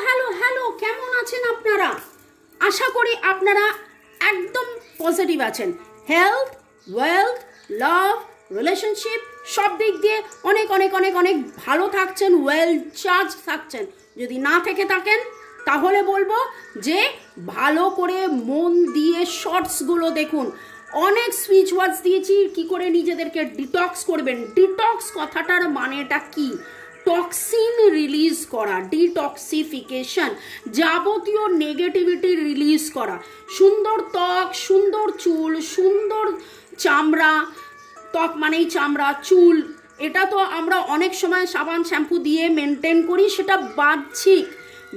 Hello hello, কেমন আছেন আপনারা? আশা করি আপনারা একদম পজিটিভ আছেন। হেলথ, ওয়েলথ, লাভ, রিলেশনশিপ সব দিক দিয়ে অনেক অনেক অনেক অনেক ভালো থাকছেন, ওয়েল চার্জ থাকছেন। যদি না থেকে থাকেন তাহলে বলবো যে ভালো করে মন দিয়ে শর্টসগুলো দেখুন। অনেক সুইচ ওয়ার্ডস দিয়েছি কি করে নিজেদেরকে ডিটক্স করবেন। ডিটক্স কথাটার মানেটা কি? টক্সিন রিলিজ করা, ডিটক্সিফিকেশন, যাবতীয় নেগেটিভিটি রিলিজ করা। সুন্দর ত্বক, সুন্দর চুল, সুন্দর চামড়া, ত্বক মানেই চামড়া, চুল, এটা তো আমরা অনেক সময় সাবান শ্যাম্পু দিয়ে মেনটেন করি, সেটা বাহ্যিক।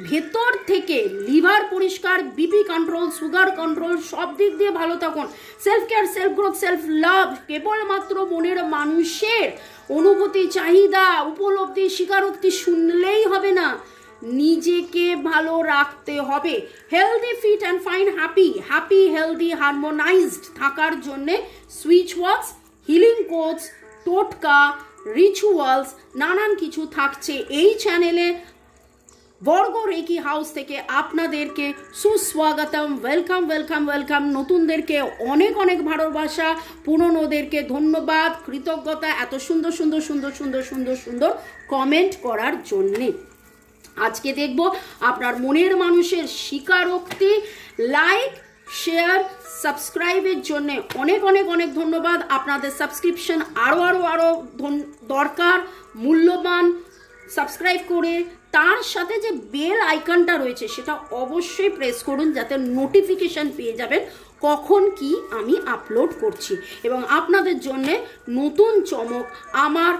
ভেতর থেকে লিভার পরিষ্কার, বিপি কন্ট্রোল, সুগার কন্ট্রোল, সব দিক দিয়ে ভালো থাকুন। Self care, self growth, self love কেবলমাত্র মনের মানুষের অনুভূতি, চাহিদা, উপলব্ধি, স্বীকারোক্তি শুনলেই হবে না, নিজেকে ভালো রাখতে হবে। Healthy, fit and fine, happy, healthy, harmonised থাকার জন্যে সুইচ ওয়ার্ডস, হিলিং কোডস, টোটকা, রিচুয়ালস নানান কিছু থাকছে এই চ্যানেলে। বর্গ রেকি হাউস থেকে আপনাদেরকে সুস্বাগতম, ওয়েলকাম ওয়েলকাম ওয়েলকাম। নতুনদেরকে অনেক অনেক ভালোবাসা, পুরনোদেরকে ধন্যবাদ, কৃতজ্ঞতা এত সুন্দর সুন্দর সুন্দর সুন্দর সুন্দর সুন্দর কমেন্ট করার জন্যে। আজকে দেখব আপনার মনের মানুষের স্বীকারোক্তি। লাইক, শেয়ার, সাবস্ক্রাইবের জন্যে অনেক অনেক অনেক ধন্যবাদ। আপনাদের সাবস্ক্রিপশন আরও আরও আরও দরকার, মূল্যবান। সাবস্ক্রাইব করে তার সাথে যে বেল আইকনটা রয়েছে সেটা অবশ্যই প্রেস করুন, যাতে নোটিফিকেশান পেয়ে যাবেন কখন কি আমি আপলোড করছি। এবং আপনাদের জন্যে নতুন চমক, আমার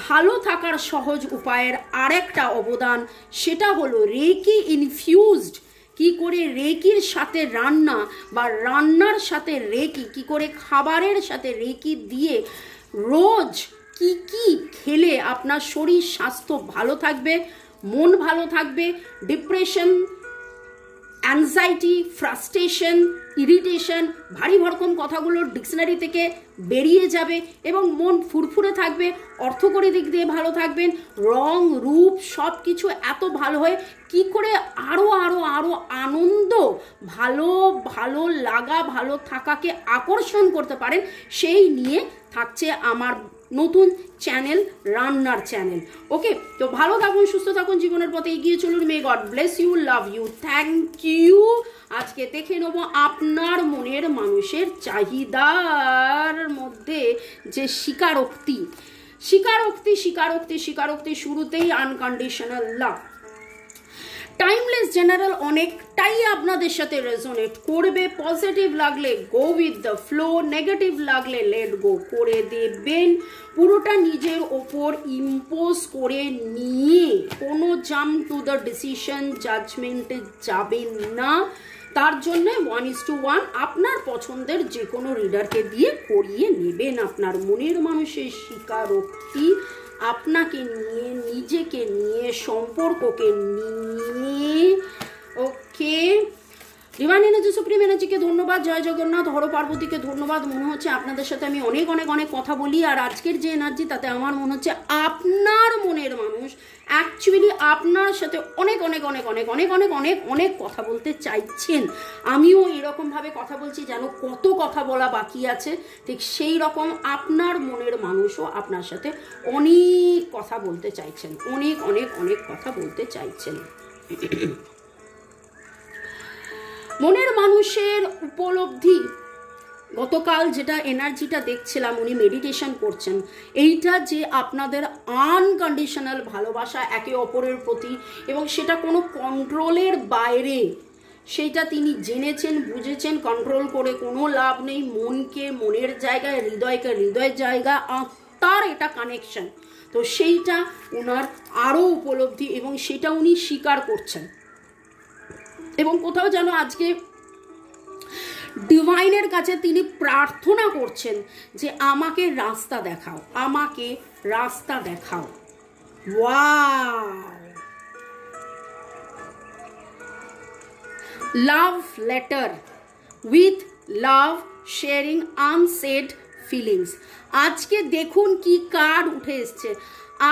ভালো থাকার সহজ উপায়ের আরেকটা অবদান, সেটা হলো রেকি ইনফিউজড। কি করে রেকির সাথে রান্না বা রান্নার সাথে রেকি, কি করে খাবারের সাথে রেকি দিয়ে রোজ কি কি খেলে আপনার শরীর স্বাস্থ্য ভালো থাকবে, মন ভালো থাকবে, ডিপ্রেশন, অ্যাংজাইটি, ফ্রাস্ট্রেশন, ইরিটেশন, ভারী ভরকম কথাগুলো ডিকশনারি থেকে বেরিয়ে যাবে এবং মন ফুরফুরে থাকবে, অর্থকরী দিক দিয়ে ভালো থাকবেন, রং রূপ সব কিছু এত ভালো হয়। কি করে আরও আরও আরও আনন্দ, ভালো ভালো লাগা, ভালো থাকাকে আকর্ষণ করতে পারেন, সেই নিয়ে থাকছে আমার নতুন চ্যানেল, রান্নার চ্যানেল। ওকে, তো ভালো থাকুন, সুস্থ থাকুন, জীবনের পথে এগিয়ে চলুন। May God bless you, love you, thank you. আজকে দেখে নেব আপনার মনের মানুষের চাহিদার মধ্যে যে স্বীকারোক্তি, স্বীকারোক্তি স্বীকারোক্তি স্বীকারোক্তি শুরুতেই আনকন্ডিশনাল লাভ। টাইমলেস জেনারেল অনেকটাই আপনাদের সাথে রেজোনেট করবে। পজিটিভ লাগলে go with the flow, negative লাগলে লেট গো করে দেবেন। পুরোটা নিজের ওপর ইম্পোজ করে নিয়ে কোনো জাম্প টু দ্য ডিসিশন, জাজমেন্টে যাবেন না। তার জন্য 1:1 আপনার পছন্দের যে কোনো রিডারকে দিয়ে করিয়ে নেবেন। আপনার মনের মানুষের স্বীকারোক্তি আপনাকে নিয়ে, নিজেকে নিয়ে, সম্পর্ককে নিয়ে। ওকে, ডিভাইন এনার্জি, সুপ্রিম এনার্জিকে ধন্যবাদ, জয় জগন্নাথ, হর পার্বতীকে ধন্যবাদ। মনে হচ্ছে আপনাদের সাথে আমি অনেক অনেক অনেক কথা বলি, আর আজকের যে এনার্জি তাতে আমার মনে হচ্ছে আপনার মনের মানুষ অ্যাকচুয়ালি আপনার সাথে অনেক অনেক অনেক অনেক অনেক অনেক অনেক অনেক কথা বলতে চাইছেন। আমিও এরকমভাবে কথা বলছি যেন কত কথা বলা বাকি আছে, ঠিক সেই রকম আপনার মনের মানুষও আপনার সাথে অনেক কথা বলতে চাইছেন, অনেক অনেক অনেক কথা বলতে চাইছেন। মনের মানুষের উপলব্ধি, গতকাল যেটা এনার্জিটা দেখছিলাম, উনি মেডিটেশন করছেন, এইটা যে আপনাদের আনকন্ডিশনাল ভালোবাসা একে অপরের প্রতি, এবং সেটা কোনো কন্ট্রোলের বাইরে, সেইটা তিনি জেনেছেন, বুঝেছেন। কন্ট্রোল করে কোনো লাভ নেই। মনকে মনের জায়গায়, হৃদয়কে হৃদয়ের জায়গা, আত্মার এটা কানেকশন। তো সেইটা ওনার আরও উপলব্ধি এবং সেটা উনি স্বীকার করছেন। এবং কোথাও যেন আজকে ডিভাইনের কাছে তিনি প্রার্থনা করছেন যে আমাকে রাস্তা দেখাও, আমাকে রাস্তা দেখাও। Wow! Love letter with love sharing unsaid feelings. আজকে দেখুন কি কার্ড উঠে এসছে।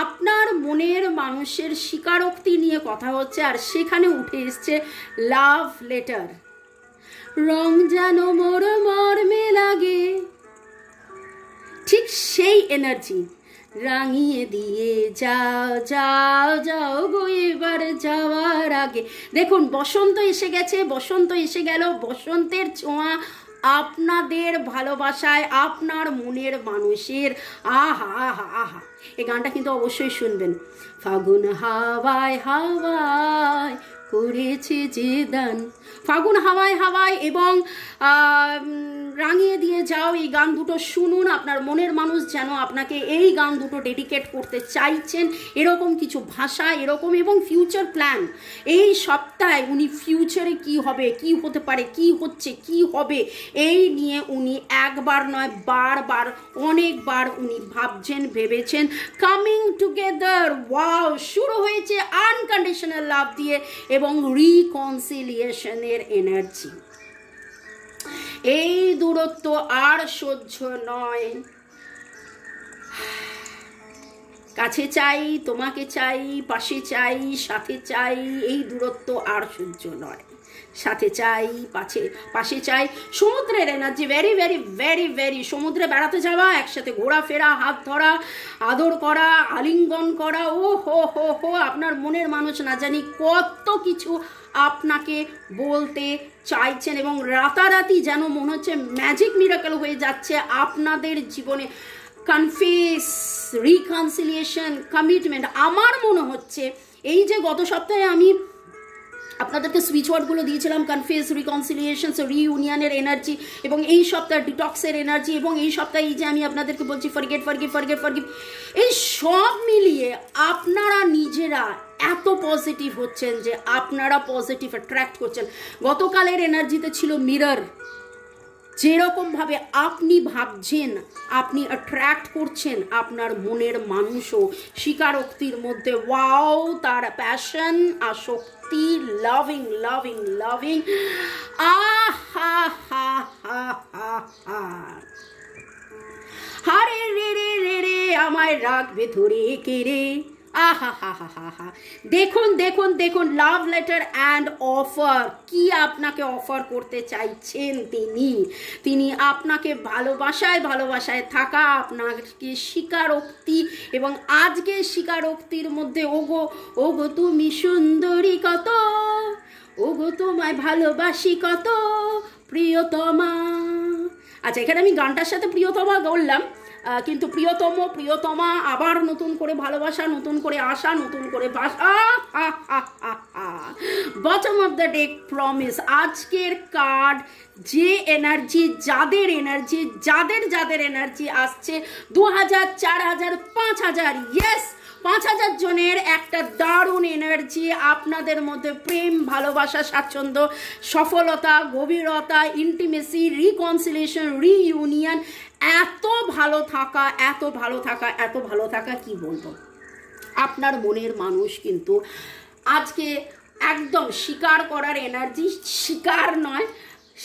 আপনার মনের মানুষের স্বীকারোক্তি নিয়ে কথা হচ্ছে, আর সেখানে উঠে এসছে লাভ লেটার। রং যেন মোর মর্মে লাগে, ঠিক সেই এনার্জি। রাঙিয়ে দিয়ে যাও যাও যাও গো এবার যাওয়ার আগে। দেখুন বসন্ত এসে গেছে, বসন্ত এসে গেল, বসন্তের ছোঁয়া আপনাদের ভালোবাসায়, আপনার মনের মানুষের। আহা আহা আহা, এই গানটা কিন্তু অবশ্যই শুনবেন। ফাগুন হাওয়ায় হাওয়ায় করেছে যে দান, ফাগুন হাওয়ায় হাওয়ায় এবং রাঙিয়ে দিয়ে যাও, এই গান দুটো শুনুন। আপনার মনের মানুষ যেন আপনাকে এই গান দুটো ডেডিকেট করতে চাইছেন, এরকম কিছু ভাষা, এরকম, এবং ফিউচার প্ল্যান। এই সপ্তাহে উনি ফিউচারে কি হবে, কি হতে পারে, কি হচ্ছে, কি হবে, এই নিয়ে উনি একবার নয় বারবার, অনেকবার উনি ভাবছেন, ভেবেছেন। কামিং টুগেদার, ওয়াও, শুরু হয়েছে আনকন্ডিশনাল লাভ দিয়ে এবং রিকনসিলিয়েশনের এনার্জি। এই দূরত্ব আর সহ্য নয়। কাছে চাই, তোমাকে চাই, পাশে চাই, সাথে চাই, এই দূরত্ব আর সহ্য নয়। সাথে চাই, পাশে চাই। সমুদ্রের energy, very very very very. সমুদ্রে বেড়াতে যাওয়া, একসাথে ঘোরাফেরা, হাত ধরা, আদর করা, আলিঙ্গন করা, ও হো হো হো, আপনার মনের মানুষ না জানি কত কিছু আপনাকে বলতে চাইছেন, এবং রাতারাতি যেন মনে হচ্ছে ম্যাজিক মিরাকেল হয়ে যাচ্ছে আপনাদের জীবনে। Confess, reconciliation, commitment. আমার মনে হচ্ছে এই যে গত সপ্তাহে আমি আপনাদেরকে সুইচ ওয়ার্ডগুলো দিয়েছিলাম, কনফেস, রিকনসিলিয়েশন, রিইউনিয়নের এনার্জি, এবং এই সপ্তাহে ডিটক্সের এনার্জি, এবং এই সপ্তাহে এই যে আমি আপনাদেরকে বলছি ফরগেট ফরগিভ ফরগেট ফরগিভ, এই সব মিলিয়ে আপনারা নিজেরা এত পজিটিভ হচ্ছেন যে আপনারা পজিটিভ অ্যাট্রাক্ট করছেন। গতকালের এনার্জিতে ছিল মিরর, যেরকমভাবে আপনি ভাবছেন আপনি অ্যাট্রাক্ট করছেন, আপনার মনের মানুষও স্বীকারোক্তির মধ্যে, ওয়াও, তার প্যাশন, আসক্তি, লাভিং লাভিং লাভিং, আহা হা হা হা হা, হারে রে রে রে রে আমায় রাখবে ধরে কে রে, আহা হা হা হা হা। দেখুন দেখুন দেখুন, লাভ লেটার অ্যান্ড অফার, কি আপনাকে অফার করতে চাইছেন তিনি আপনাকে ভালোবাসায় ভালোবাসায় থাকা, আপনাকে স্বীকারোক্তি, এবং আজকে স্বীকারোক্তির মধ্যে ওগো ওগো তুমি সুন্দরী কত, ওগো তোমায় ভালোবাসি কত প্রিয়তমা। আচ্ছা, এখানে আমি গানটার সাথে প্রিয়তমা বললাম, কিন্তু প্রিয়তম, প্রিয়তমা, আবার নতুন করে ভালোবাসা, নতুন করে আশা, নতুন করে বাসা। Bottom of the deck promise. আজকের কার্ড যে এনার্জি, যাদের এনার্জি আসছে 2000, 4000, 5000, ইয়েস 5000 জনের একটা দারুণ এনার্জি আপনাদের মধ্যে। প্রেম, ভালোবাসা, স্বাচ্ছন্দ্য, সফলতা, গভীরতা, ইন্টিমেসি, রিকনসিলিয়েশন, রিইউনিয়ন, এত ভালো থাকা, এত ভালো থাকা, এত ভালো থাকা, কি বলবো। আপনার মনের মানুষ কিন্তু আজকে একদম স্বীকার করার এনার্জি,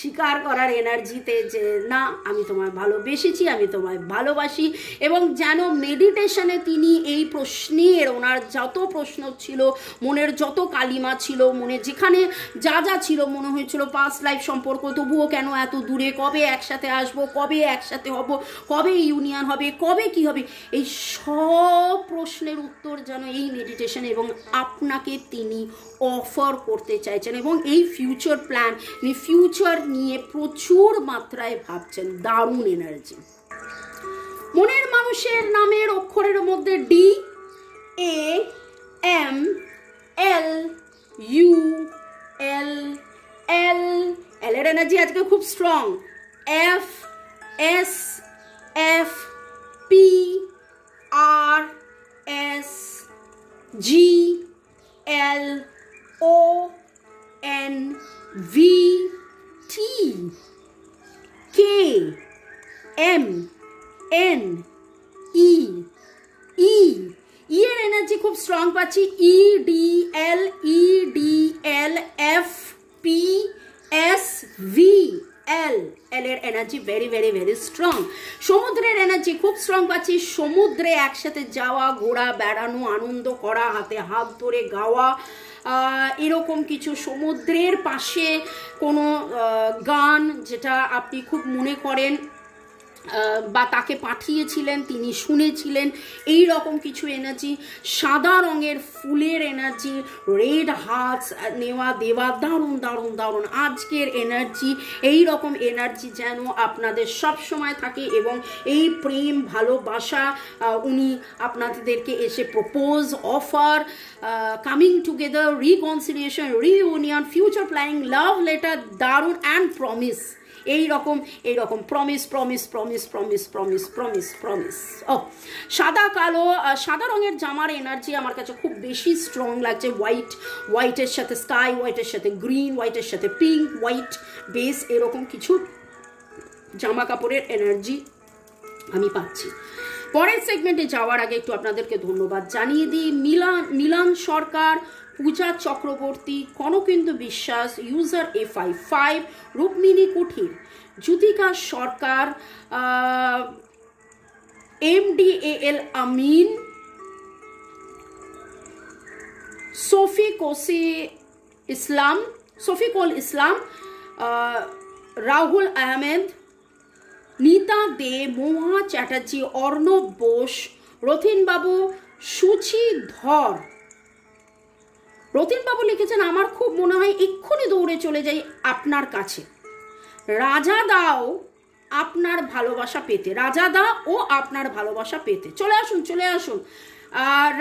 স্বীকার করার এনার্জিতে যে না, আমি তোমায় ভালোবেসেছি, আমি তোমায় ভালোবাসি। এবং যেন মেডিটেশনে তিনি এই প্রশ্নের, ওনার যত প্রশ্ন ছিল, মনের যত কালিমা ছিল, মনে যেখানে যা যা ছিল, মনে হয়েছিল পাস্ট লাইফ সম্পর্ক, তবুও কেন এত দূরে, কবে একসাথে আসবো, কবে একসাথে হব, কবে ইউনিয়ন হবে, কবে কি হবে, এই সব প্রশ্নের উত্তর যেন এই মেডিটেশন এবং আপনাকে তিনি অফার করতে চাইছেন। এবং এই ফিউচার প্ল্যান, ফিউচার নিয়ে প্রচুর মাত্রায় ভাবছেন। দারুণ এনার্জি। মনের মানুষের নামের অক্ষরের মধ্যে D, A, M, L, U, L, L, L এর এনার্জি আজকে খুব strong. F, S, F, P, R, S, G, L, O, N, V, T, K, M, N, E, E, এর এনার্জি খুব স্ট্রং পাচ্ছি। E, D, L, F, P, S, V, L এর energy very very very strong. সমুদ্রের energy খুব strong পাচ্ছি। সমুদ্রে একসাথে যাওয়া, ঘোরা, বেড়ানো, আনন্দ করা, হাতে হাত ধরে গাওয়া, এরকম কিছু, সমুদ্রের পাশে কোনো গান যেটা আপনি খুব মনে করেন বা তাকে পাঠিয়েছিলেন, তিনি শুনেছিলেন, এই রকম কিছু এনার্জি। সাদা রঙের ফুলের এনার্জি, রেড হার্টস নেওয়া দেওয়া, দারুণ দারুণ দারুণ আজকের এনার্জি। এই রকম এনার্জি যেন আপনাদের সব সময় থাকে এবং এই প্রেম ভালোবাসা উনি আপনাদেরকে এসে propose, offer, coming together, reconciliation, reunion, future planning, love letter, দারুণ, অ্যান্ড প্রমিস। এইরকম promise promise promise promise promise promise promise. ও সাদা রঙের জামার এনার্জি আমার কাছে খুব বেশি স্ট্রং লাগছে। হোয়াইটের সাথে স্কাই, হোয়াইটের সাথে গ্রিন, হোয়াইটের সাথে পিঙ্ক, হোয়াইট বেস, এরকম কিছু জামা কাপড়ের এনার্জি আমি পাচ্ছি। পরের সেগমেন্টে যাওয়ার আগে একটু আপনাদেরকে ধন্যবাদ জানিয়ে দিই। মিলান সরকার, পূজা চক্রবর্তী, কনকেন্দু বিশ্বাস, ইউজার A55, রুক্মিণী কুঠির, জ্যোতিকা সরকার, MDAL আমিন, শফিকুল ইসলাম, রাহুল আহমেদ, নীতা দে, মহুয়া চ্যাটার্জি, অর্ণব বোস, রথিনবাবু, সুচি ধর। রতিনবাবু লিখেছেন, আমার খুব মনে হয় এক্ষুনি দৌড়ে চলে যাই আপনার কাছে। রাজা দাও আপনার ভালোবাসা পেতে, রাজা দা ও আপনার ভালোবাসা পেতে, চলে আসুন চলে আসুন।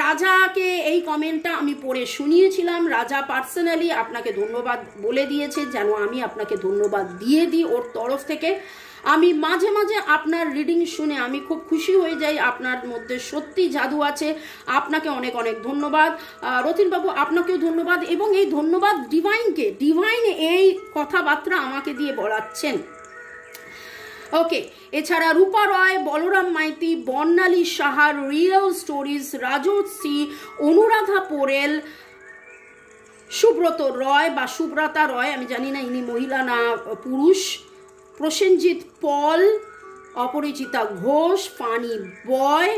রাজাকে এই কমেন্টটা আমি পড়ে শুনিয়েছিলাম। রাজা পার্সোনালি আপনাকে ধন্যবাদ বলে দিয়েছে, যেন আমি আপনাকে ধন্যবাদ দিয়ে দিই ওর তরফ থেকে। আমি মাঝে মাঝে আপনার রিডিং শুনে আমি খুব খুশি হয়ে যাই, আপনার মধ্যে সত্যি জাদু আছে। আপনাকে অনেক অনেক ধন্যবাদ রতিনবাবু, আপনাকেও ধন্যবাদ। এবং এই ধন্যবাদ ডিভাইনকে, ডিভাইন এই কথাবার্তা আমাকে দিয়ে বলাচ্ছেন। ওকে, এছাড়া রূপা রয়, বলরাম মাইতি, বর্ণালী সাহার, রিয়েল স্টোরিজ, রাজশ্রী, অনুরাধা পোরেল, সুব্রত রয় বা সুব্রতা রয়, আমি জানি না ইনি মহিলা না পুরুষ, প্রসেনজিৎ পল, অপরিচিতা ঘোষ, ফানি বয়,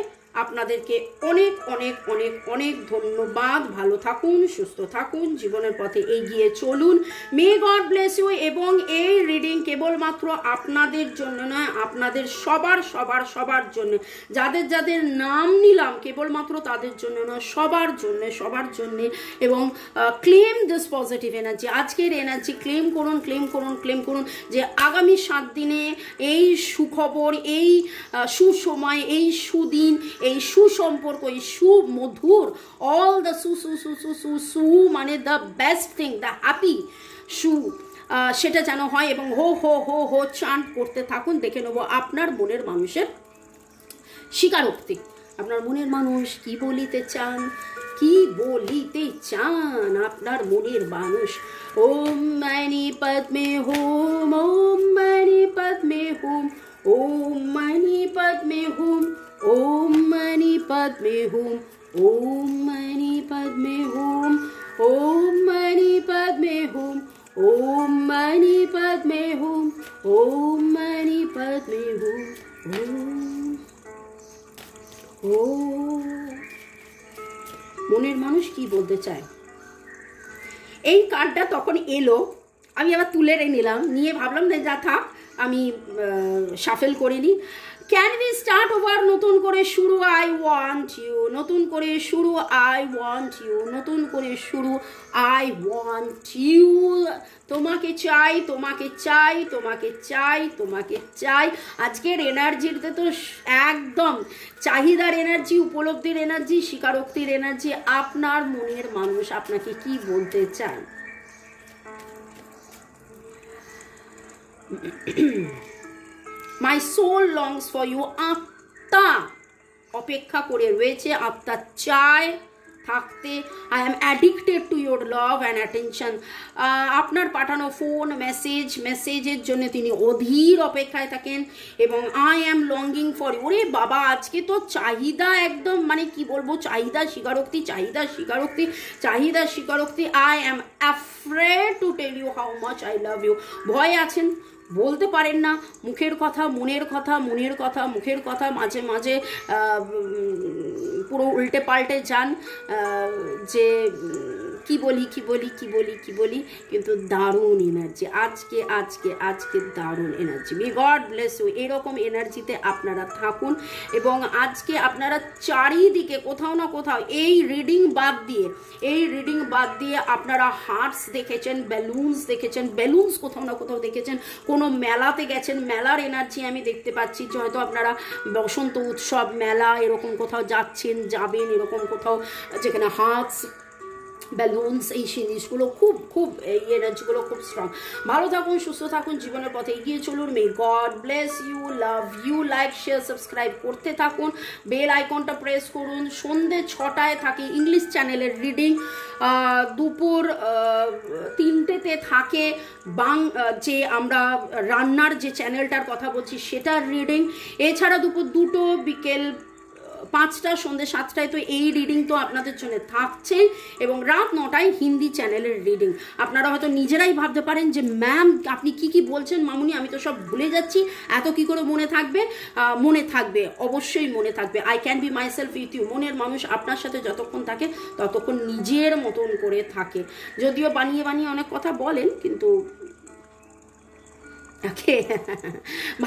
আপনাদেরকে অনেক অনেক অনেক অনেক ধন্যবাদ। ভালো থাকুন, সুস্থ থাকুন, জীবনের পথে এগিয়ে চলুন। May God bless you. এবং এই রিডিং কেবলমাত্র আপনাদের জন্য নয়, আপনাদের সবার সবার সবার জন্য, যাদের যাদের নাম নিলাম কেবলমাত্র তাদের জন্য নয়, সবার জন্যে সবার জন্যে। এবং ক্লেম দিস পজিটিভ এনার্জি, আজকের এনার্জি ক্লেম করুন, ক্লেম করুন, ক্লেম করুন, যে আগামী 7 দিনে এই সুখবর, এই সুসময়, এই সুদিন, এই সুসম্পর্ক, এই সুমধুর, অল দ্য সু মানে the best thing, the happy সেটা যেন হয়। এবং হো হো হো হো চান্ট করতে থাকুন। দেখে নেবো আপনার মনের মানুষের স্বীকারোক্তি। আপনার মনের মানুষ কি বলিতে চান, কি বলিতে চান আপনার মনের মানুষ। ওম মানি পদ্মে হুম, ওম মানি পদ্মে হুম, ওম মানি পদ্মে হুম, ওম মানি পদ্মে হুম, ওম মানি পদ্মে হুম, ওম মানি পদ্মে হুম, ওম মানি পদ্মে হুম, ওম মানি পদ্মে হুম, ও মনের মানুষ কি বলতে চায়। এই কার্ডটা তখন এলো, আমি আবার তুলে নিলাম, নিয়ে ভাবলাম না যা থাক, আমি শাফেল করিনি। ক্যান উই স্টার্ট ওভার, নতুন করে শুরু, আই ওয়ান্ট ইউ, নতুন করে শুরু, আই ওয়ান্ট ইউ, নতুন করে শুরু, আই ওয়ান্ট ইউ, তোমাকে চাই, তোমাকে চাই, তোমাকে চাই, তোমাকে চাই। আজকের এনার্জিতে তো একদম চাহিদার এনার্জি, উপলব্ধির এনার্জি, স্বীকারোক্তির এনার্জি। আপনার মনের মানুষ আপনাকে কি বলতে চায়। My soul longs for you, আত্মা অপেক্ষা করে রয়েছে, আত্মা চায় থাকতে। I am addicted to your love and attention. আপনার পাঠানো ফোন মেসেজের জন্য তিনি অধীর অপেক্ষায় থাকেন। এবং I am longing for you, ওরে বাবা আজকে তো চাহিদা একদম, মানে কি বলবো, চাহিদা স্বীকারোক্তি, চাহিদা স্বীকারোক্তি, চাহিদা স্বীকারোক্তি। I am afraid to tell you how much I love you, ভয় আছেন, বলতে পারেন না, মুখের কথা মনের কথা, মনের কথা মুখের কথা, মাঝে মাঝে পুরো উল্টে পাল্টে যান, যে কি বলি কি বলি কি বলি কি বলি, কিন্তু দারুণ এনার্জি আজকে আজকে আজকে দারুণ energy. May God bless you. এরকম এনার্জিতে আপনারা থাকুন এবং আজকে আপনারা চারিদিকে কোথাও না কোথাও এই রিডিং বাদ দিয়ে আপনারা হার্টস দেখেছেন, বেলুনস দেখেছেন, বেলুনস কোথাও না কোথাও দেখেছেন, কোনো মেলাতে গেছেন, মেলার এনার্জি আমি দেখতে পাচ্ছি যে হয়তো আপনারা বসন্ত উৎসব মেলা এরকম কোথাও যাচ্ছেন, যাবেন, এরকম কোথাও যেখানে হার্টস ব্যালুনস এই জিনিসগুলো খুব খুব এই এনার্জিগুলো খুব স্ট্রং। ভালো থাকুন, সুস্থ থাকুন, জীবনের পথে এগিয়ে চলুন। May God bless you, love you. Like share subscribe করতে থাকুন, বেল আইকনটা প্রেস করুন। সন্ধ্যে 6টায় থাকে ইংলিশ চ্যানেলের রিডিং, দুপুর 3টেতে থাকে যে আমরা রান্নার যে চ্যানেলটার কথা বলছি সেটার রিডিং। এছাড়া দুপুর 2টো, বিকেল 5টা, সন্ধ্যে 7টায় তো এই রিডিং তো আপনাদের জন্য থাকছে, এবং রাত 9টায় হিন্দি চ্যানেলের রিডিং। আপনারা হয়তো নিজেরাই ভাবতে পারেন যে ম্যাম আপনি কি কি বলছেন মামুনি, আমি তো সব ভুলে যাচ্ছি, এত কি করে মনে থাকবে? মনে থাকবে, অবশ্যই মনে থাকবে। I can be myself with you. মনের মানুষ আপনার সাথে যতক্ষণ থাকে ততক্ষণ নিজের মতন করে থাকে, যদিও বানিয়ে বানিয়ে অনেক কথা বলেন, কিন্তু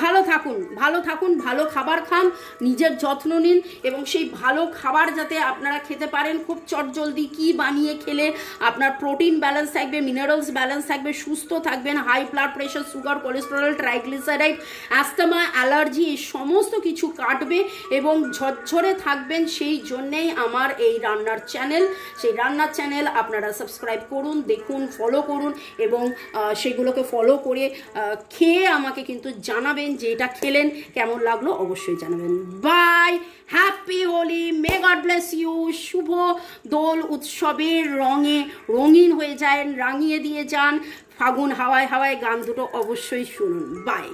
ভালো থাকুন, ভালো থাকুন, ভালো খাবার খান, নিজের যত্ন নিন, এবং সেই ভালো খাবার যাতে আপনারা খেতে পারেন খুব চটজলদি। কি বানিয়ে খেলে আপনার প্রোটিন ব্যালেন্স থাকবে, মিনারেলস ব্যালেন্স থাকবে, সুস্থ থাকবেন, high blood pressure, sugar, cholesterol, triglyceride, asthma, allergy এই সমস্ত কিছু কাটবে এবং ঝরঝরে থাকবেন। সেই জন্যেই আমার এই রান্নার চ্যানেল। সেই রান্নার চ্যানেল আপনারা সাবস্ক্রাইব করুন, দেখুন, ফলো করুন, এবং সেগুলোকে ফলো করে খেয়ে আমাকে কিন্তু জানাবেন যে এটা খেলেন কেমন লাগলো, অবশ্যই জানাবেন। Bye, happy Holi, may God bless you. শুভ দোল উৎসবের রঙে রঙিন হয়ে যায়, রাঙিয়ে দিয়ে যান। ফাগুন হাওয়ায় হাওয়ায় গান দুটো অবশ্যই শুনুন। বাই।